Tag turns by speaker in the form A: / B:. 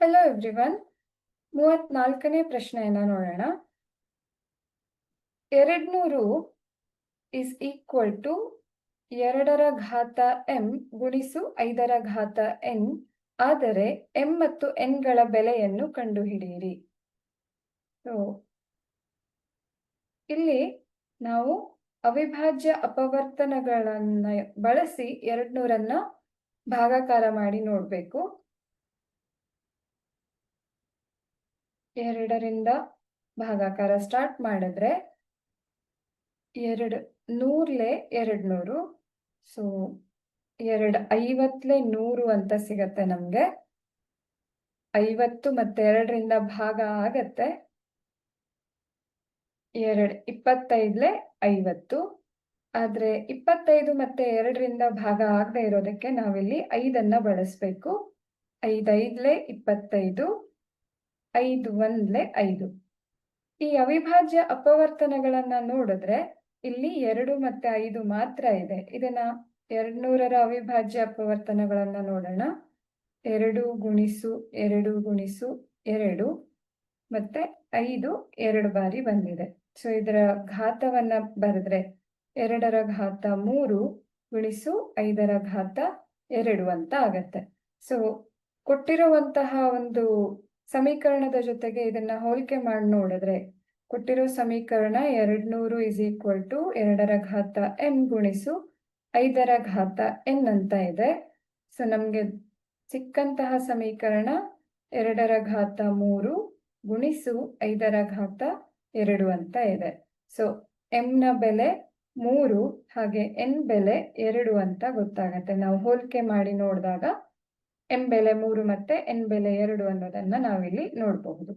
A: Hello everyone. 34ನೇ ಪ್ರಶ್ನೆಯನ್ನ ನೋಡೋಣ. 200 is equal to 2ರ ಘಾತ m ಗುಣಿಸು 5ರ ಘಾತ n ಆದರೆ m ಮತ್ತು n ಗಳ ಬೆಲೆಯನ್ನು ಕಂಡುಹಿಡಿಯಿರಿ. ಇಲ್ಲಿ ನಾವು ಅವಿಭಾಜ್ಯ ಅಪವರ್ತನಗಳನ್ನು ಬಳಸಿ 200ನ್ನ ಭಾಗಾಕಾರ ಮಾಡಿ ನೋಡಬೇಕು. 2ರಿಂದ ಭಾಗಾಕಾರ ಸ್ಟಾರ್ಟ್ ಮಾಡಿದ್ರೆ 2 100 200, ಸೊ 2 50 100 ಅಂತ ಸಿಗತ್ತೆ ನಮ್ಗೆ. 50 ಮತ್ತೆ 2ರಿಂದ ಭಾಗ ಆಗತ್ತೆ. 2 25 50, ಆದ್ರೆ 25 ಮತ್ತೆ 2ರಿಂದ ಭಾಗ ಆಗದೆ ಇರೋದಕ್ಕೆ ನಾವಿಲ್ಲಿ 5ಅನ್ನ ಬಳಸಬೇಕು. 5 5 25, 5 1 5. ಈ ಅವಿಭಾಜ್ಯ ಅಪವರ್ತನಗಳನ್ನ ನೋಡಿದ್ರೆ ಇಲ್ಲಿ 2 ಮತ್ತೆ 5 ಮಾತ್ರ ಇದೆ. ಇದನ್ನ 200ರ ಅವಿಭಾಜ್ಯ ಅಪವರ್ತನಗಳನ್ನ ನೋಡೋಣ. 2 ಗುಣಿಸು 2 ಗುಣಿಸು 2 ಮತ್ತೆ 5 2 ಬಾರಿ ಬಂದಿದೆ. ಸೊ ಇದರ ಘಾತವನ್ನ ಬರೆದ್ರೆ 2ರ ಘಾತ 3 ಗುಣಿಸು 5ರ ಘಾತ 2 ಅಂತ ಆಗತ್ತೆ. ಸೊ ಕೊಟ್ಟಿರುವಂತಹ ಒಂದು ಸಮೀಕರಣದ ಜೊತೆಗೆ ಇದನ್ನ ಹೋಲಿಕೆ ಮಾಡಿ ನೋಡಿದ್ರೆ ಕೊಟ್ಟಿರೋ ಸಮೀಕರಣ 200 ಇಸ್ ಈಕ್ವಲ್ ಟು 2ರ ಘಾತ m ಗುಣಿಸು 5ರ ಘಾತ n ಅಂತ ಇದೆ. ಸೊ ನಮ್ಗೆ ಸಿಕ್ಕಂತಹ ಸಮೀಕರಣ 2ರ ಘಾತ 3 ಗುಣಿಸು 5ರ ಘಾತ 2 ಅಂತ ಇದೆ. ಸೊ m ನ ಬೆಲೆ 3 ಹಾಗೆ n ಬೆಲೆ 2 ಅಂತ ಗೊತ್ತಾಗತ್ತೆ. ನಾವು ಹೋಲಿಕೆ ಮಾಡಿ ನೋಡಿದಾಗ m ಬೆಲೆ 3 ಮತ್ತೆ n ಬೆಲೆ 2 ಅನ್ನೋದನ್ನ ನಾವಿಲ್ಲಿ ನೋಡಬಹುದು.